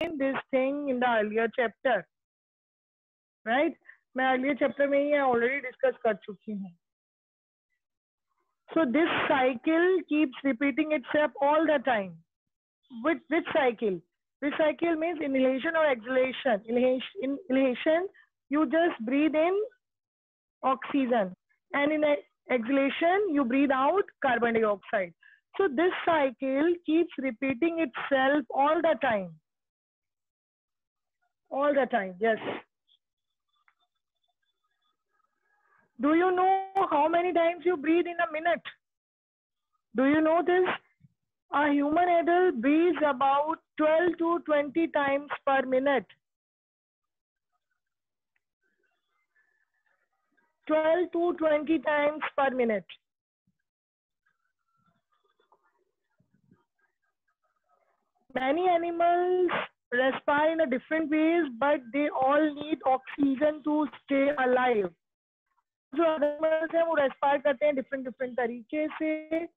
this thing in the earlier chapter, right? मैं earlier chapter में ही already discuss कर चुकी हूँ. So this cycle keeps repeating itself all the time. Which cycle? Which cycle means inhalation or exhalation. Inhalation, you just breathe in oxygen, and in exhalation, you breathe out carbon dioxide. So this cycle keeps repeating itself all the time. All the time, yes. Do you know how many times you breathe in a minute? Do you know this? A human adult breathes about 12 to 20 times per minute. 12 to 20 times per minute. Many animals respire in a different ways, but they all need oxygen to stay alive. जो animals हैं वो respire करते हैं different तरीके से.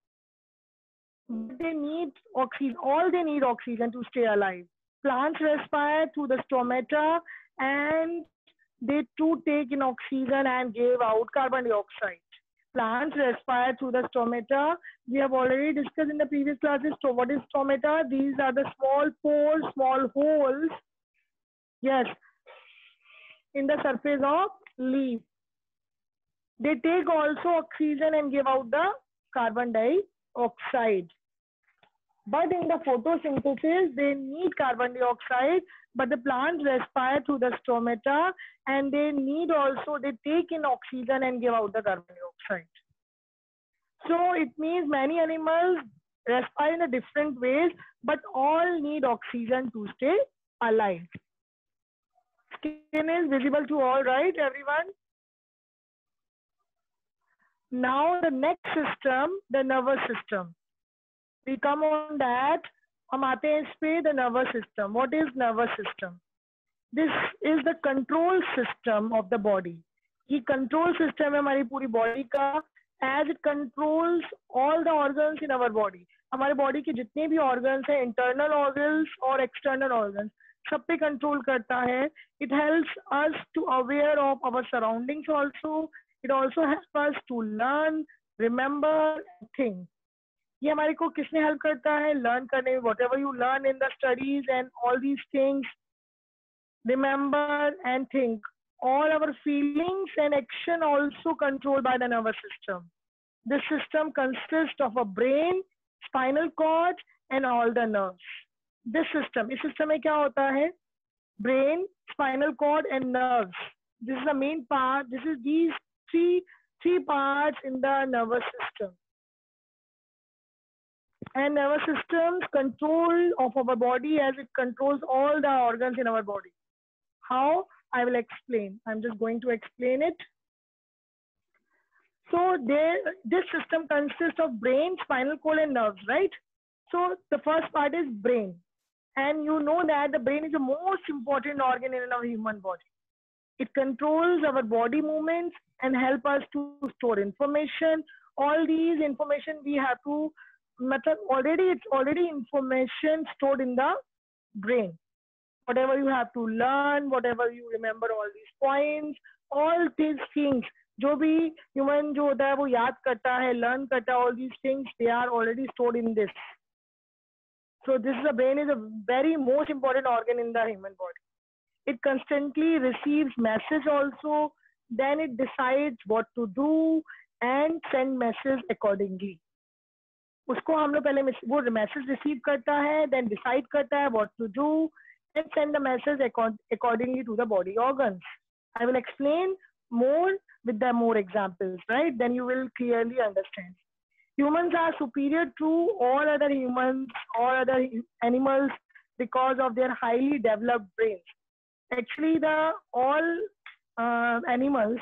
They need oxygen. All they need oxygen to stay alive. Plants respire through the stomata, and they too take in oxygen and give out carbon dioxide. Plants respire through the stomata. We have already discussed in the previous classes. So what is stomata? These are the small pores, small holes. Yes, in the surface of leaf. They take also oxygen and give out the carbon dioxide. But in the photosynthesis, they need carbon dioxide, but the plants respire through the stomata, and they need also, they take in oxygen and give out the carbon dioxide. So it means many animals respire in a different ways, but all need oxygen to stay alive. Skin is visible to all, right, everyone? Now the next system, the nervous system. We come on that. हम आते हैं इस पे, the nervous system. What is nervous system? This is the control system of the body. ये control system है हमारी पूरी body का, as it controls all the organs in our body. हमारे body के जितने भी organs हैं, internal organs और external organs, सब पे control करता है. It helps us to aware of our surroundings also. It also helps us to learn, remember, and think. ये हमारे को किसने हेल्प करता है लर्न करने में what ever you learn in the studies and all these things remember and think all our feelings and action also controlled by the nervous system. This system consists of a brain, spinal cord and all the nerves. This system, इस system में क्या होता है brain, spinal cord and nerves. This is the main part. This is these three parts in the nervous system. And nervous system's control of our body as it controls all the organs in our body. How? I will explain. I'm just going to explain it. So this system consists of brain, spinal cord and nerves, right? So the first part is brain. And you know that the brain is the most important organ in our human body. It controls our body movements and help us to store information. All these information we have to it's already information stored in the brain. Whatever you have to learn, whatever you remember, all these points, all these things, जो भी human जो होता है वो याद करता है, learn करता है, all these things they are already stored in this. So this is the brain is a very most important organ in the human body. It constantly receives message also, then it decides what to do and send message accordingly. उसको हम लोग पहले वो message receive करता है, then decide करता है what to do and send the message accordingly to the body organs. I will explain more with the more examples, right? Then you will clearly understand. Humans are superior to all other humans, all other animals because of their highly developed brains. Actually, all animals,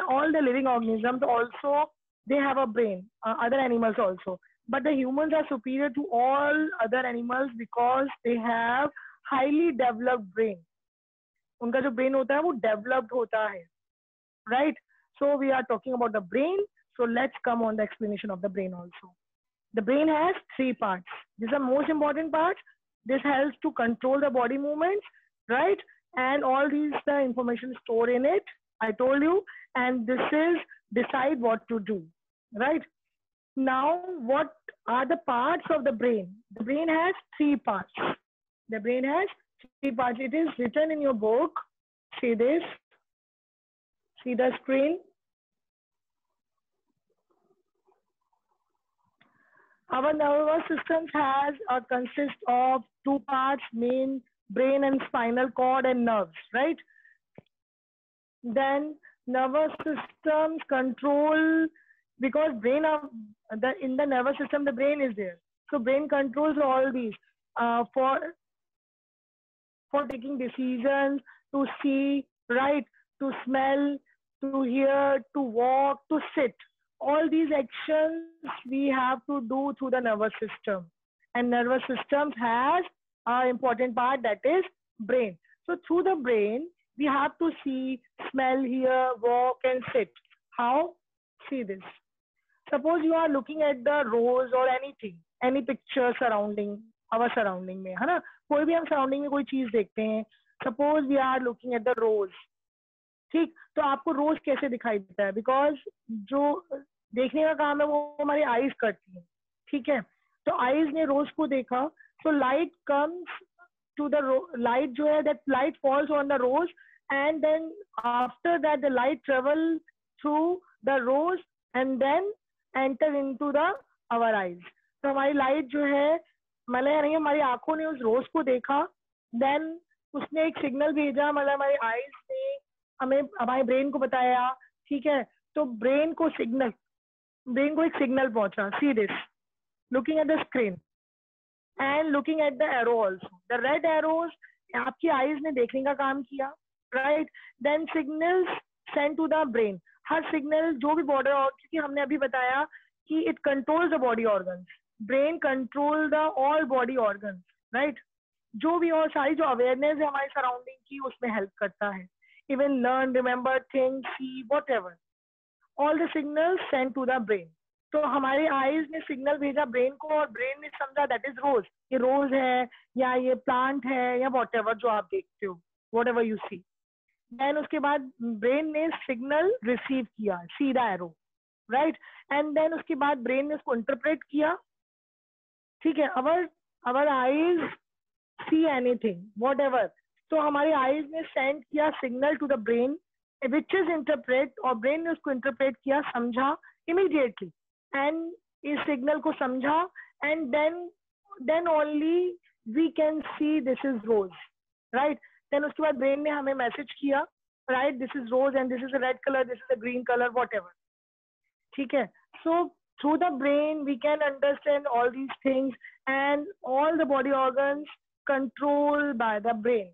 all the living organisms also, they have a brain, other animals also. But the humans are superior to all other animals because they have highly developed brain. उनका जो brain होता है वो developed होता है, right? So we are talking about the brain. So let's come on the explanation of the brain also. The brain has three parts. These are most important parts. This helps to control the body movements, right? And all these the information stored in it, I told you, and this is decide what to do, right? Now, what are the parts of the brain? The brain has three parts. The brain has three parts. It is written in your book. See this. See the screen. Our nervous system has consists of two parts, main brain and spinal cord and nerves, right? Then nervous systems control, because brain of in the nervous system the brain is there, so brain controls all these for taking decisions, to see, right, to smell, to hear, to walk, to sit. All these actions we have to do through the nervous system, and nervous system has an important part, that is brain. So through the brain we have to see, smell, hear, walk and sit. How? See this. Suppose you are looking at the rose or anything, any picture surrounding our surrounding में, है ना? कोई भी हम surrounding में कोई चीज देखते हैं. Suppose we are looking at the rose. ठीक, तो आपको रोज कैसे दिखाई देता है? बिकॉज जो देखने का काम है वो हमारी आईज करती है, ठीक है? तो आईज ने रोज को देखा, so light comes to the light जो है, that light falls on the rose, and then after that the light travel through the rose and then enter into the our eyes. तो हमारी लाइट जो है, मतलब नहीं, हमारी आंखों ने उस रोज को देखा, देन उसने एक सिग्नल भेजा, मतलब हमारी आईज ने हमें हमारे ब्रेन को बताया, ठीक है? तो ब्रेन को एक सिग्नल पहुंचा. See this, looking at the screen and looking at the arrow also. The red arrows आपकी आईज ने देखने का काम किया, right? Then signals send to the brain. हर सिग्नल जो भी बॉडी, क्योंकि हमने अभी बताया कि it controls the body organs. Brain control the all body organs, right? जो भी और सारी जो अवेयरनेस है हमारी सराउंडिंग की, उसमें हेल्प करता है. Even learn, remember things, see, whatever. All the signals sent to the brain. तो हमारे आईज ने सिग्नल भेजा ब्रेन को, और ब्रेन ने समझा दैट इज रोज, ये रोज है या ये प्लांट है या whatever जो आप देखते हो, whatever you see. देन उसके बाद ब्रेन ने सिग्नल रिसीव किया, see the arrow, right? And then उसके बाद ब्रेन ने उसको इंटरप्रेट किया, ठीक है? Our eyes see anything, whatever. तो हमारी आईज ने सेंड किया signal to the brain, which is interpret, और ब्रेन ने उसको इंटरप्रेट किया, समझा इमीडिएटली, एंड इस सिग्नल को समझा, and then only we can see this is rose, right? Then उसके बाद ब्रेन ने हमें मैसेज किया, right, this is rose and this is a red colour, this is a green colour, whatever, ठीक है? So through the brain we can understand all these things, and all the body organs control by the brain.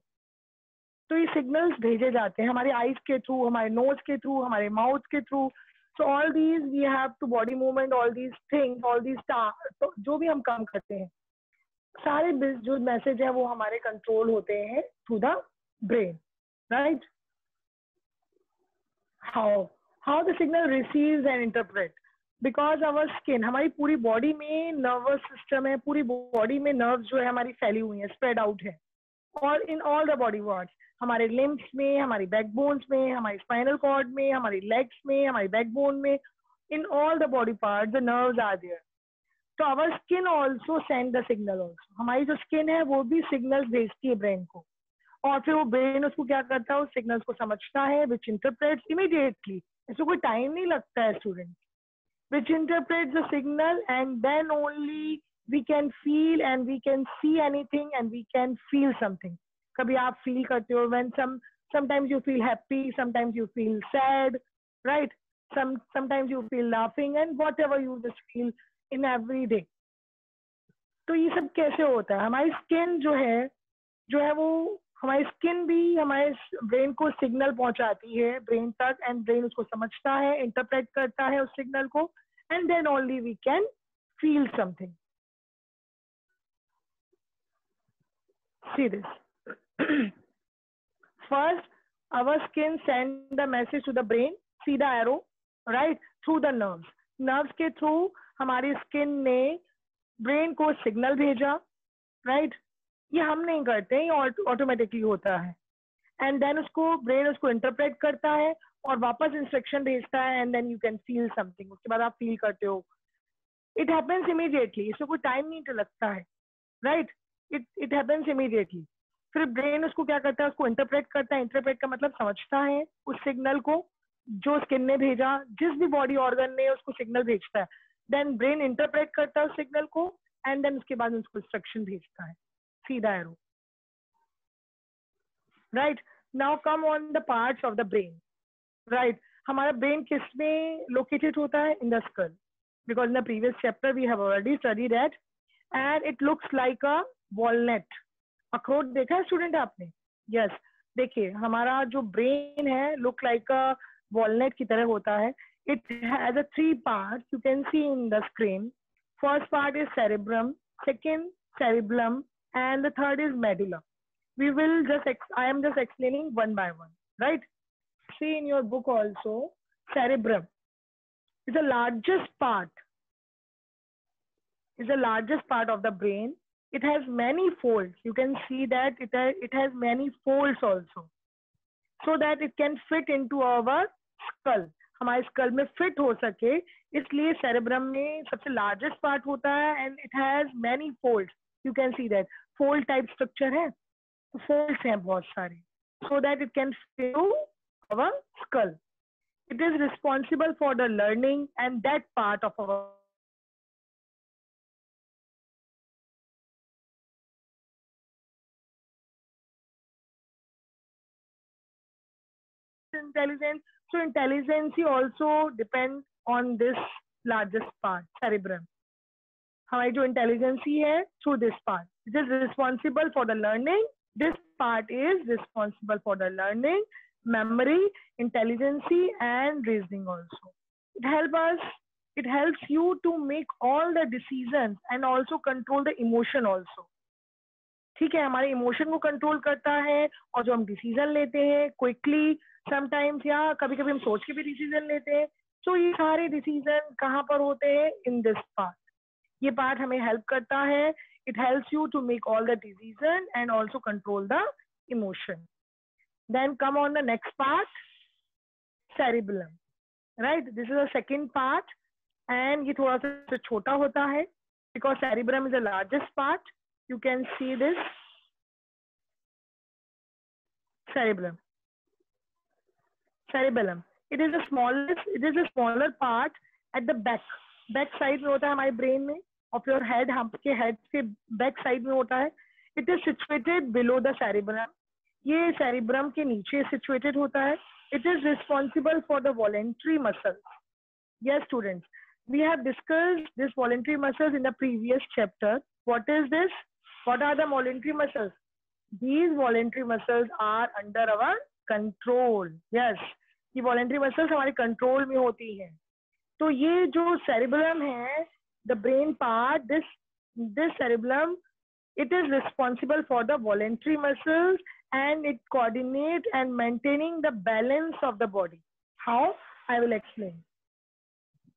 तो ये signals भेजे जाते हैं हमारे eyes के through, हमारे नोज के थ्रू, हमारे माउथ के through. So all these we have to body movement, all these things, all these तो जो भी हम काम करते हैं, सारे जो मैसेज है वो हमारे कंट्रोल होते हैं through the brain, right? How the signal receives and interpret, because our skin, हमारी पूरी बॉडी में नर्वस सिस्टम है, पूरी बॉडी में नर्व्स जो है हमारी फैली हुई है, स्प्रेड आउट है, और इन ऑल द बॉडी पार्ट्स, हमारे लिम्स में, हमारी बैकबोन्स में, हमारी स्पाइनल कॉर्ड में, हमारी लेग्स में, हमारी बैकबोन में, in all the body parts the nerves are there. तो our skin also send the signal also. हमारी जो स्किन है वो भी सिग्नल्स भेजती है ब्रेन को, और फिर वो ब्रेन उसको क्या करता है, उस सिग्नल्स को समझता है, विच इंटरप्रेट्स इमीडिएटली. इसको कोई टाइम नहीं लगता है student. which interprets the signal, and then only we can feel and we can see anything and we can feel something. कभी आप feel करते हो, when sometimes you feel happy, sometimes you feel sad, right? Sometimes you feel laughing, and whatever you just feel in every day. तो ये सब कैसे होता है? हमारी स्किन जो है वो हमारी स्किन भी हमारे ब्रेन को सिग्नल पहुंचाती है ब्रेन तक, एंड ब्रेन उसको समझता है, इंटरप्रेट करता है उस सिग्नल को, and then only we can feel something. See this. First, our skin send the message to the brain. See the arrow, right? Through the nerves. Nerves के through हमारी skin ने ब्रेन को signal भेजा, right? ये हम नहीं करते हैं, ये ऑटोमेटिकली होता है। एंड देन उसको ब्रेन उसको इंटरप्रेट करता है और वापस इंस्ट्रक्शन भेजता है, and then you can feel something, उसके बाद आप फील करते हो। इट हैपेंस इमीडिएटली, इसमें कोई टाइम नहीं तो लगता है, राइट। It happens immediately. फिर ब्रेन उसको क्या करता है, उसको इंटरप्रेट करता है। इंटरप्रेट का मतलब समझता है उस सिग्नल को जो स्किन ने भेजा, जिस भी बॉडी ऑर्गन ने उसको सिग्नल भेजता है, देन ब्रेन इंटरप्रेट करता है उस सिग्नल को, एंड देन उसके बाद उसको इंस्ट्रक्शन भेजता है, सीधा arrow, right. Now come on the parts of the brain, right. हमारा ब्रेन किस में लोकेटेड होता है? In the skull, because in the previous chapter we have already studied that, and it looks like a walnut. अखरोट देखा है student आपने? Yes देखिए हमारा जो ब्रेन है लुक लाइक अ वॉलनट की तरह होता है। It has a 3 part, you can see in the screen. First part is cerebrum, second cerebellum, and the third is medulla. We will I am just explaining one by one, right? See in your book also, cerebrum is the largest part of the brain. It has many folds. You can see that it has many folds also, so that it can fit into our skull. हमारे school में fit हो सके इसलिए cerebrum में सबसे largest part होता है, and it has many folds. You can see that fold type structure है, फोल्ड्स हैं बहुत सारे, so that it can fit to our skull. It is responsible for the learning, and that part of our intelligence. So intelligence also depends on this largest part, cerebrum. हमारी जो intelligence है through this part. It is responsible for the learning. This part is responsible for the learning, memory, intelligence, and reasoning also. It helps you to make all the decisions and also control the emotion also. ठीक है, हमारे emotion को control करता है, और जो हम decision लेते हैं क्विकली समटाइम्स, या कभी कभी हम सोच के भी डिसीजन लेते हैं, तो ये सारे डिसीजन कहाँ पर होते हैं? In this part. ये पार्ट हमें हेल्प करता है. It helps you to make all the decision and also control the emotion. Then come on the next part, cerebellum, right. This is the second part, and ये थोड़ा सा छोटा होता है because cerebellum is the largest part. You can see this cerebellum. It is the smaller part at the back side में होता है हमारे ब्रेन में, और your head, आपके हेड के बैक साइड में होता है. It is situated below the cerebellum. ये cerebrum के नीचे situated होता है. It is responsible for the voluntary muscles. Yes students, we have discussed this voluntary muscles in the previous chapter. What is this? What are the voluntary muscles? These voluntary muscles are under our control. Yes, ये voluntary muscles हमारे control में होती हैं. तो ये जो cerebellum है, the brain part, this cerebellum, it is responsible for the voluntary muscles, and it coordinates and maintaining the balance of the body. How? I will explain.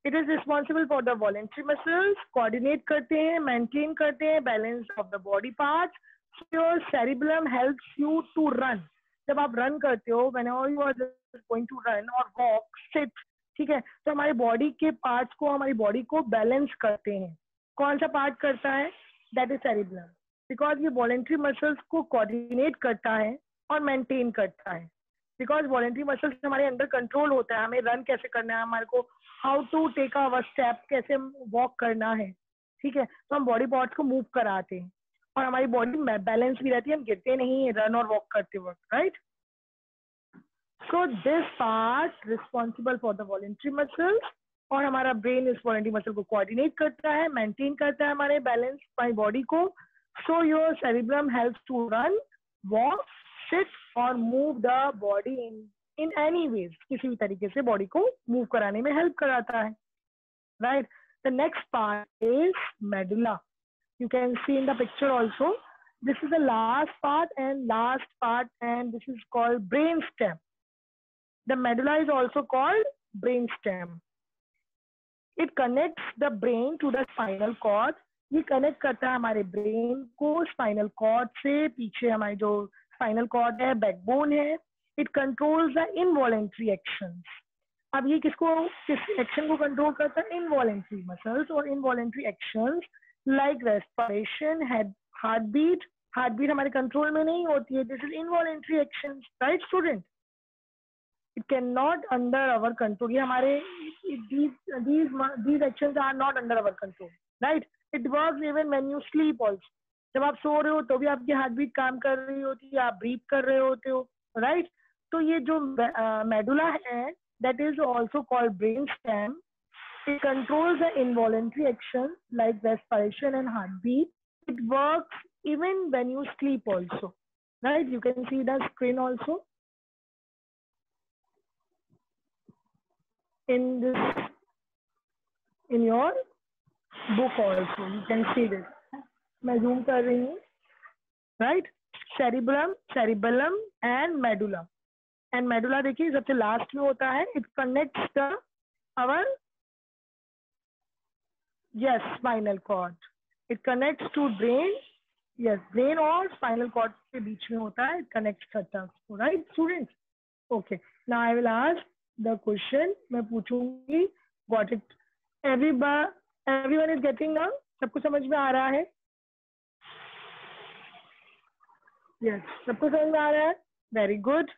It is responsible for the voluntary muscles, coordinate करते हैं, maintain करते हैं balance of the body parts. So your cerebellum helps you to run. जब आप run करते हो, whenever you are just going to run or walk, sit, ठीक है, तो हमारे body के parts को, हमारी body को balance करते हैं. कौन सा part करता है? That is cerebellum. Because ये voluntary muscles को coordinate करता है और maintain करता है. Because voluntary muscles हमारे अंदर control होता है, हमें run कैसे करना है, हमारे को how to take our step, कैसे walk करना है, ठीक है, तो हम body parts को move कराते हैं और हमारी body balance भी रहती है, हम गिरते नहीं run और walk करते वक्त, right? So this part responsible for the voluntary muscles, और हमारा brain इस voluntary muscle को coordinate करता है, maintain करता है हमारे balance हमारी body को. So your cerebellum helps to run, walk, sit or move the body in any ways. किसी भी तरीके से body को move कराने में help कराता है, right? The next part is medulla. You can see in the picture also. This is the last part, and this is called brainstem. The medulla is also called brainstem. It connects the brain to the spinal cord. ये connect करता है हमारे brain को spinal cord से, पीछे हमारी जो spinal cord है, बैकबोन है. It controls the involuntary actions. अब ये किस एक्शन को कंट्रोल करता है? इनवॉलेंट्री मसल्स और involuntary actions like respiration, heart beat. Heart beat हमारे कंट्रोल में नहीं होती है. This is involuntary actions, right student? It can not under our control. ये हमारे these actions are not under our control, right? It works even when you sleep also. जब आप सो रहे हो तो भी आपकी हार्ट बीट काम कर रही होती है, आप ब्रीथ कर रहे होते हो, राइट? तो ये जो मेडुला है, that is also called brain stem. It controls the involuntary action like respiration and heartbeat. It works even when you sleep also, right? You can see the screen also. In your book also, you can see this. मैं zoom कर रही हूँ, right? Cerebellum and medulla. And medulla देखिए सबसे last में होता है. It connects our spinal cord. It connects to brain. Yes, brain और spinal cord के बीच में होता है. It connects करता है, right students? Okay. Now I will ask the question. मैं पूछूंगी. Got it? Everyone is getting now? सबको समझ में आ रहा है? Yes, सबको समझ में आ रहा है? Very good.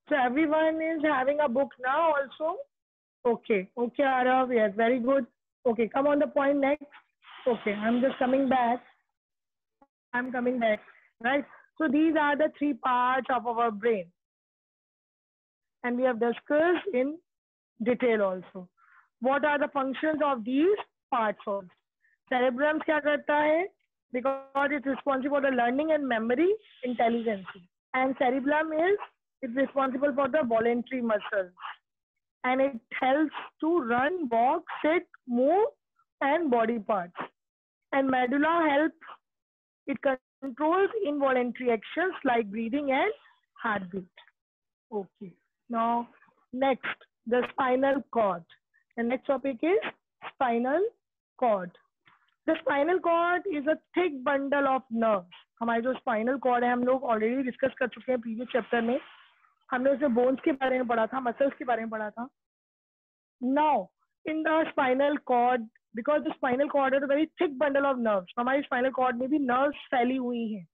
So everyone is having a book now also? Okay, Arav, yes, very good. Okay, come on the point next. Okay, I'm just coming back. I'm coming back, right? So these are the three parts of our brain. And we have discussed in detail also. What are the functions of these parts also? Cerebrum क्या करता है? Because it's responsible for the learning and memory intelligence. And cerebellum is responsible for the voluntary muscles. And it helps to run, walk, sit, move, and body parts. And medulla helps. It controls involuntary actions like breathing and heartbeat. Okay. Now, next, the spinal cord. The next topic is spinal cord. The spinal cord is a thick bundle of nerves. हमारे जो spinal cord है हम लोग already discuss कर चुके हैं previous chapter में. हमने उसमें bones के बारे में पढ़ा था, muscles के बारे में पढ़ा था. Now, in the spinal cord, because the spinal cord is a very thick bundle of nerves. हमारी spinal cord में भी nerves फैली हुई हैं.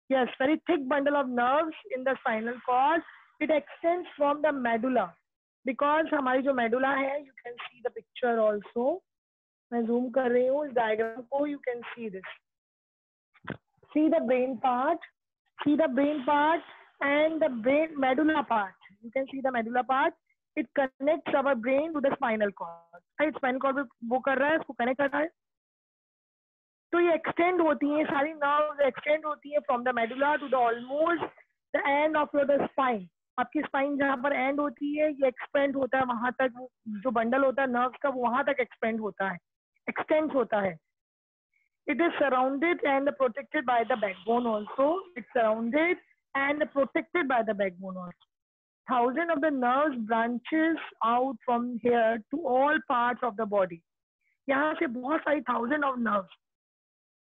Yes, very thick bundle of nerves in the spinal cord. It extends from the medulla. Because हमारी जो medulla है, you can see the picture also. मैं zoom कर रही हूँ इस diagram को. You can see this. See the brain part. See the brain part and the brain medulla part. You can see the medulla part. It connects our brain to the spinal cord. Right? Spinal cord में वो कर रहा है, उसको connect कर रहा है. तो ये extend होती हैं, सारी nerves extend होती हैं from the medulla to the almost the end of your spine. आपकी spine जहाँ पर end होती है, ये expand होता है वहाँ तक, जो bundle होता है nerves का वो वहाँ तक expand होता है, extends होता है. It is surrounded and protected by the backbone also. It's surrounded and protected by the backbone also. Thousands of the nerves branches out from here to all parts of the body. यहाँ से बहुत सारी thousands of nerves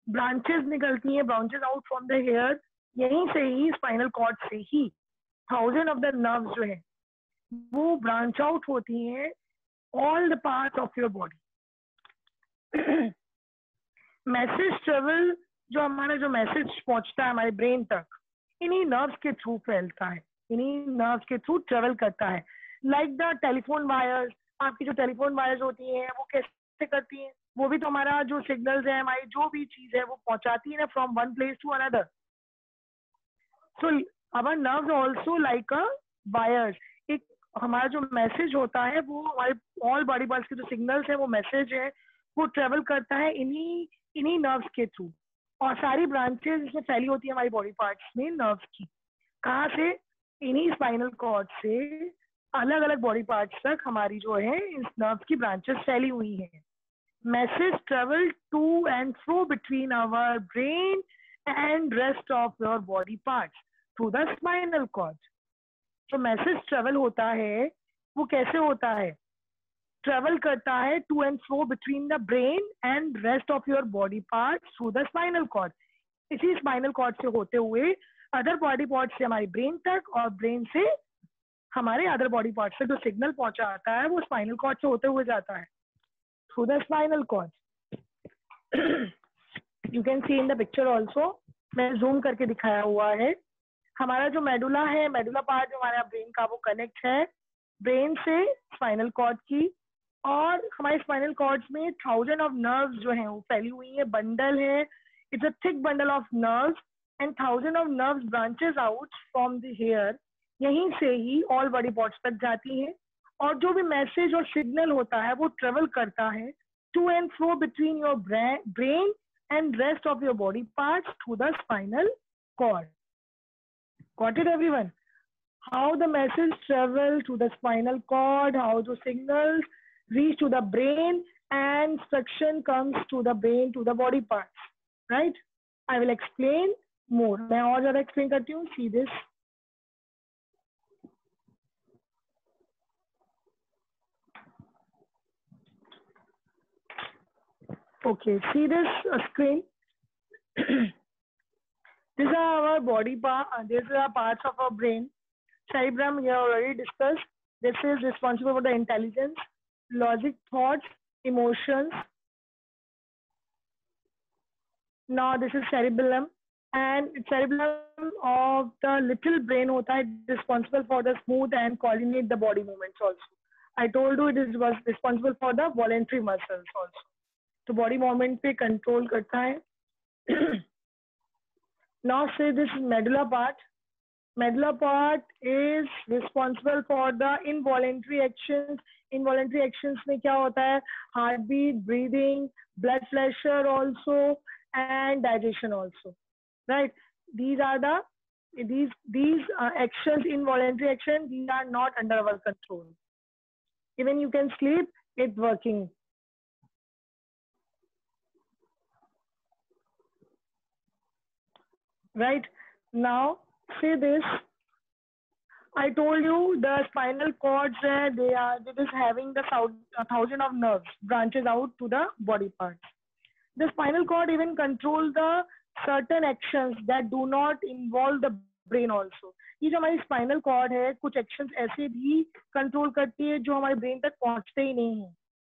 branches निकलती हैं, branches out from the hair. यहीं से ही spinal cord से ही thousands of the nerves जो है वो branch out होती हैं all the parts of your body. Message travel, जो हमारा जो मैसेज पहुंचता है हमारे ब्रेन तक, इन्हीं नर्व्स के थ्रू फैलता है, इन्हीं नर्व्स के थ्रू ट्रेवल करता है. Like the telephone wires. आपकी जो टेलीफोन वायर्स होती हैं वो कैसे करती हैं? वो भी तो हमारा जो सिग्नल्स है, हमारी जो भी चीज है वो पहुंचाती है ना from one place to another. So our nerves also like a wires. एक हमारा जो मैसेज होता है वो हमारे ऑल बॉडी पार्ट्स के जो सिग्नल्स है वो मैसेज है वो ट्रेवल करता है इन्हीं नर्व्स के थ्रू. और सारी ब्रांचेस इसमें फैली होती है हमारी बॉडी पार्ट्स में नर्व्स की. कहाँ से? इन्हीं स्पाइनल कॉर्ड से अलग अलग बॉडी पार्ट्स तक हमारी जो है इस नर्व्स की ब्रांचेस फैली हुई हैं. Message travel to and fro between our brain and rest of your body parts through the spinal cord. जो मैसेज ट्रेवल होता है वो कैसे होता है? ट्रेवल करता है to and fro between the brain and rest of your body part through the spinal cord. इसी स्पाइनल कॉर्ड से होते हुए अदर बॉडी पार्ट से हमारी ब्रेन तक और ब्रेन से हमारे अदर बॉडी पार्ट से जो सिग्नल पहुंचा आता है वो स्पाइनल कॉर्ड से होते हुए जाता है through the spinal cord. You can see in the picture also, मैं जूम करके दिखाया हुआ है। हमारा जो मेडुला है, मेडुला पार्ट जो हमारा ब्रेन का, वो कनेक्ट है ब्रेन से स्पाइनल कॉर्ड की, और हमारे स्पाइनल कॉर्ड्स में 1000 ऑफ नर्व्स जो हैं वो फैली हुई है, बंडल है, it's a thick bundle of nerves and 1000 of nerves branches out from the here. यहीं से ही ऑल बॉडी पार्ट्स तक जाती है, और जो भी मैसेज और सिग्नल होता है वो ट्रेवल करता है to and fro between your brain and rest of your body parts through the spinal cord. Got it, everyone? How the message travel to the spinal cord, how the signals reach to the brain, and instruction comes to the brain, to the body parts, right? I will explain more. मैं और ज़्यादा explain करती हूँ. See this. Okay, see this screen. These are our body parts. These are parts of our brain. Cerebrum, we have already discussed. This is responsible for the intelligence, logic, thoughts, emotions. Now this is cerebellum, and cerebellum of the little brain hota hai, responsible for the smooth and coordinate the body movements also. I told you it was responsible for the voluntary muscles also. तो body movement पे control करता है। Now say this medulla part, medulla part is responsible for the involuntary actions. Involuntary actions में क्या होता है? Heart beat, breathing, blood pressure also, and digestion also, right? these are these actions, involuntary actions, these are not under our control. Even you can sleep, it's working. Right now, see this. I told you the spinal cords, it is having the 1000 of nerves branches out to the body parts. The spinal cord even controls the certain actions that do not involve the brain also. ये जो हमारी spinal cord है, कुछ actions ऐसे भी control करती है जो हमारे ब्रेन तक पहुंचते ही नहीं है,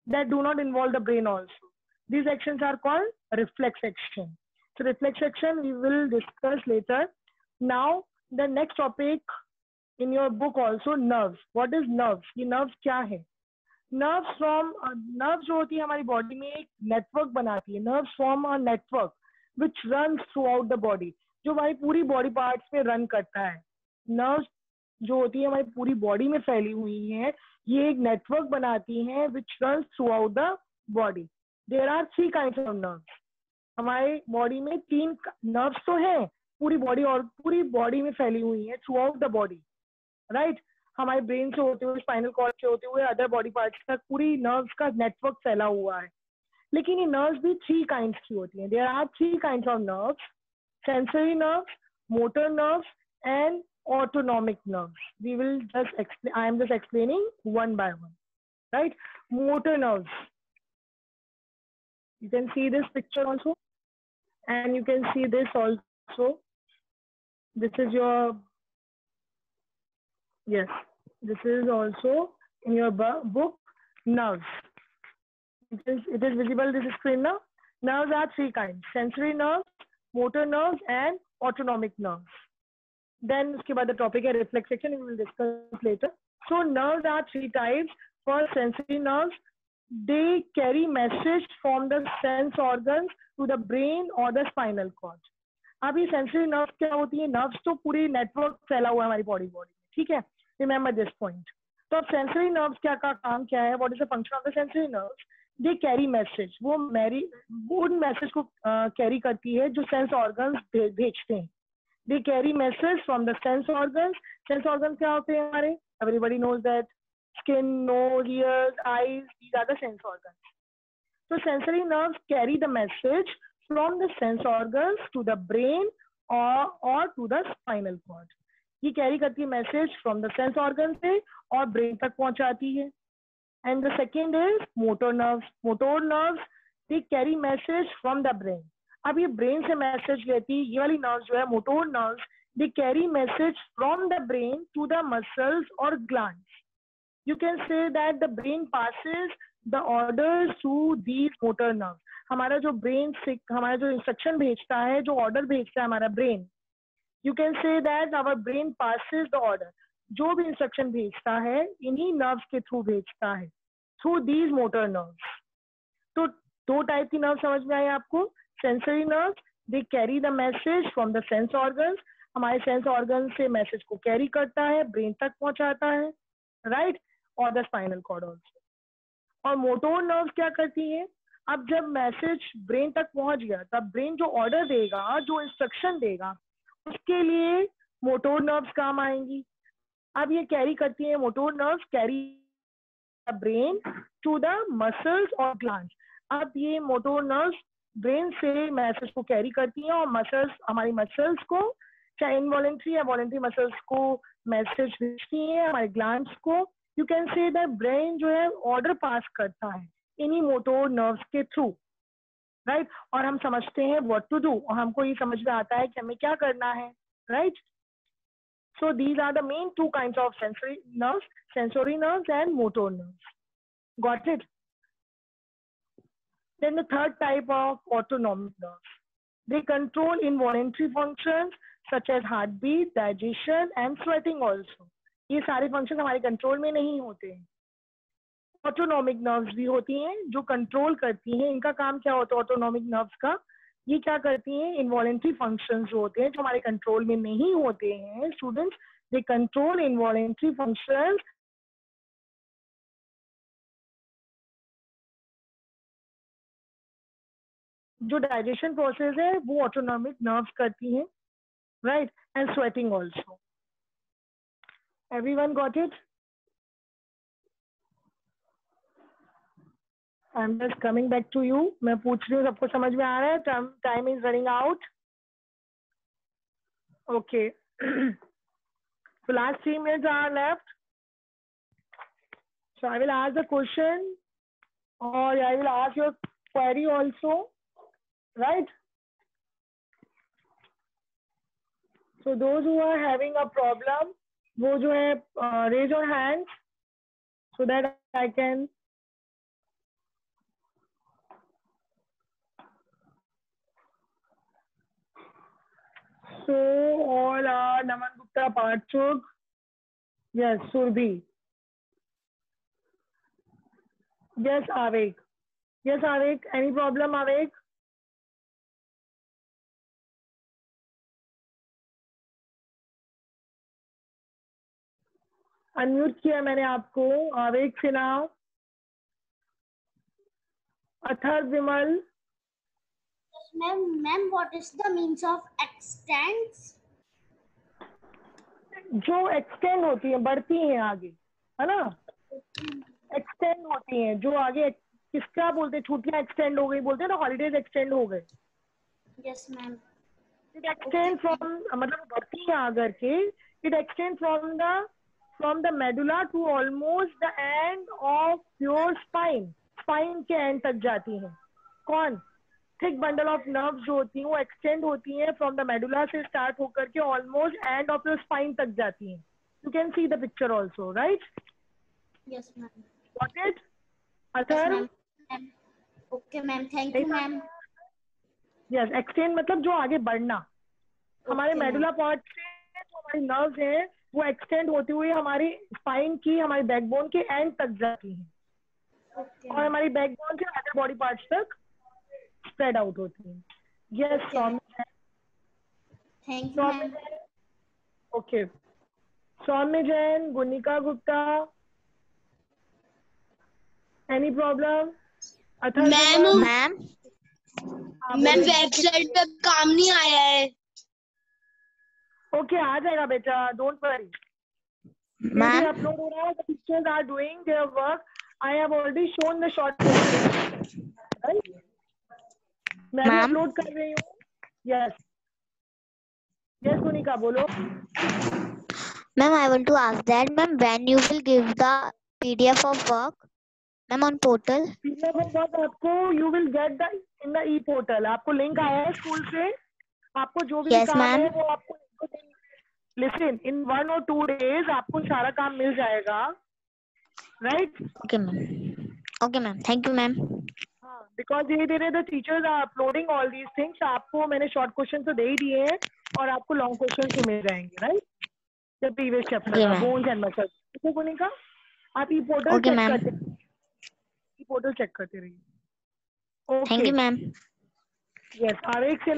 that do not involve the brain also. These actions are called reflex action. So reflex action we will discuss later. Now the next topic in your book also, nerves. What is nerves? ये nerves क्या है? Nerves from nerves जो होती है हमारी body में एक network बनाती है. Nerves form a network which runs throughout the body, जो हमारी पूरी बॉडी पार्ट्स में रन करता है. Nerves जो होती है हमारी पूरी बॉडी में फैली हुई है, ये एक नेटवर्क बनाती हैं which runs throughout the body. There are 3 kinds of nerves. हमारे बॉडी में 3 नर्व्स तो हैं, पूरी बॉडी और पूरी बॉडी में फैली हुई है through out the body, right? हमारे ब्रेन से होते हुए, स्पाइनल कॉर्ड से होते हुए अदर बॉडी पार्ट्स तक पूरी नर्व्स का नेटवर्क फैला हुआ है. लेकिन ये नर्व्स भी 3 काइंड्स की होती हैं. There are 3 kinds of nerves: sensory nerves, motor nerves and autonomic nerves. We will just explain, I am just explaining one by one, right? Motor nerves, you can see this picture also, and you can see this also. This is your, yes, this is also in your book, nerves. It is visible this screen now. Nerves are 3 kinds: sensory nerves, motor nerves and autonomic nerves. Then uske baad the topic है reflex action, we will discuss later. So nerves are 3 types. For sensory nerves, they carry message from the sense organs to the brain or the spinal cord. अब ये sensory nerves क्या होती है? Nerves तो पूरी network फैला हुआ है हमारी बॉडी में, ठीक है? Remember this point. तो अब सेंसरी नर्व्स क्या का काम क्या है? What is the function of the sensory nerves? They carry message. वो उन मैसेज को कैरी करती है जो सेंस ऑर्गन्स भेजते हैं. They carry message from the sense organs. Sense organs क्या होते हैं हमारे? Everybody knows that. Skin, nose, ears, eyes, these are the sense organs. So sensory nerves carry the message from the sense organs to the brain or to the spinal cord. ये carry करती है message from the sense organ से और brain तक पहुंचाती है. And the second is motor nerves. Motor nerves, they carry message from the brain. अब ये brain से message लेती, ये वाली nerves जो है motor nerves, they carry message from the brain to the muscles or glands. You can say that the brain passes the orders to these motor nerves. हमारा जो brain से हमारा जो instruction भेजता है, जो order भेजता है हमारा brain, you can say that our brain passes the order. जो भी इंस्ट्रक्शन भेजता है इन्हीं नर्व्स के थ्रू भेजता है, थ्रू दीज मोटर नर्व्स. तो दो टाइप की नर्व समझ में आई आपको. Sensory nerves, they carry the message from the sense organs. हमारे सेंस ऑर्गन से मैसेज को कैरी करता है, ब्रेन तक पहुंचाता है, राइट, और द स्पाइनल कॉर्ड ऑल्सो. और मोटोर नर्व्स क्या करती है, अब जब मैसेज ब्रेन तक पहुंच गया तब ब्रेन जो ऑर्डर देगा, जो इंस्ट्रक्शन देगा, उसके लिए मोटोर नर्व्स काम आएंगी. अब ये कैरी करती है, motor nerves carry the brain to the muscles और ग्लैंड्स. अब ये मोटोर नर्व्स ब्रेन से मैसेज को कैरी करती हैं और मसल्स, हमारी मसल्स को, चाहे इनवॉलेंट्री या वॉलेंट्री मसल्स को मैसेज भेजती हैं, हमारे ग्लैंड्स को. You can say that brain जो है ऑर्डर पास करता है इन्हीं मोटोर नर्व्स के थ्रू, राइट. और हम समझते हैं व्हाट टू डू, और हमको ये समझ में आता है कि हमें क्या करना है, right. So these are the main two kinds of sensory nerves and motor nerves. Got it? Then the third type of autonomic nerves. They control involuntary functions such as heartbeat, digestion and sweating also. ये सारे function हमारे control में नहीं होते हैं. Autonomic nerves भी होती हैं जो कंट्रोल करती हैं. इनका काम क्या होता है ऑटोनॉमिक नर्व्स का, ये क्या करती हैं, इनवॉलेंट्री फंक्शंस जो होते हैं जो हमारे कंट्रोल में नहीं होते हैं. Students, they control involuntary functions. जो डाइजेशन प्रोसेस है वो ऑटोनॉमिक नर्व्स करती हैं, right, and sweating also. Everyone got it? I am just coming back to you. मैं पूछ रही हूँ, सबको समझ में आ रहा है? Time is running out. Okay, so last 3 minutes are left. So I will ask the question or I will ask your query also, right? So those who are having a problem, वो जो है raise your hands so that I can. So all are Naman Gupta, Parchuk, yes, Surbhi, yes, Avik, yes, Avik. Any problem, Avik? Unmute किया मैंने आपको. आवेग से now. Athar, Vimal. Ma'am, what is the means of extends? जो extend होती है, बढ़ती हैं आगे, है ना. एक्सटेंड होती हैं जो आगे. किसका बोलते हैं, छुट्टियां एक्सटेंड हो गई बोलते हैं ना, हॉलीडेज एक्सटेंड हो गए. Yes, ma'am. It extend from, मतलब बढ़ती है आगे के. It extend from the medulla to almost the end of your spine. Spine के एंड तक जाती हैं. कौन? थिक बंडल ऑफ नर्व्स जो होती हैं वो एक्सटेंड होती हैं फ्रॉम द मेडुला से स्टार्ट होकर के almost end of your spine तक जाती हैं. You can see the picture also, right? Yes, ma'am. Got it? Athar? Okay, ma'am. Thank you, ma'am. Yes, extend मतलब जो आगे बढ़ना. हमारे मेडुला पार्ट से जो हमारी नर्व्स हैं वो एक्सटेंड होती हुई हमारी स्पाइन की, हमारी बैकबोन के एंड तक जाती हैं. और हमारी बैकबोन से अदर बॉडी पार्ट्स तक स्प्रेड आउट होती है. Yes, Saumya. Thank you, ma'am. Okay, Saumya Jain, Gunika Gupta. Any problem? Ma'am website पे काम नहीं आया है. ओके, आ जाएगा बेटा, डोंट वरी. मैम अपलोड हो रहा है. The teachers are doing their work. I have already shown the short video. Right? मैं भी अपलोड कर रही हूँ. यस, यस गुनिका बोलो. Ma'am, I want to ask that, ma'am, when you will give the PDF of work? Ma'am on portal. PDF होगा आपको, you will get the in the e-portal. आपको link आया है स्कूल से, आपको जो भी Yes, काम है ma'am. वो आपको लिसन इन 1 or 2 days आपको सारा काम मिल जाएगा, right? Okay, ma'am. Okay, ma'am. Thank you, ma'am. हाँ, बिकॉज धीरे धीरे the teachers are uploading all these things. आपको मैंने शॉर्ट क्वेश्चन तो दे ही दिए हैं और आपको लॉन्ग क्वेश्चन भी मिल जाएंगे, right? The previous chapter Okay, का ma'am. Bones and muscles. ठीक है बोनिका, आप ई पोर्टल Okay, चेक ma'am. करते, ई पोर्टल चेक करते रहिए. Thank okay, you, ma'am. Yes, आवेग से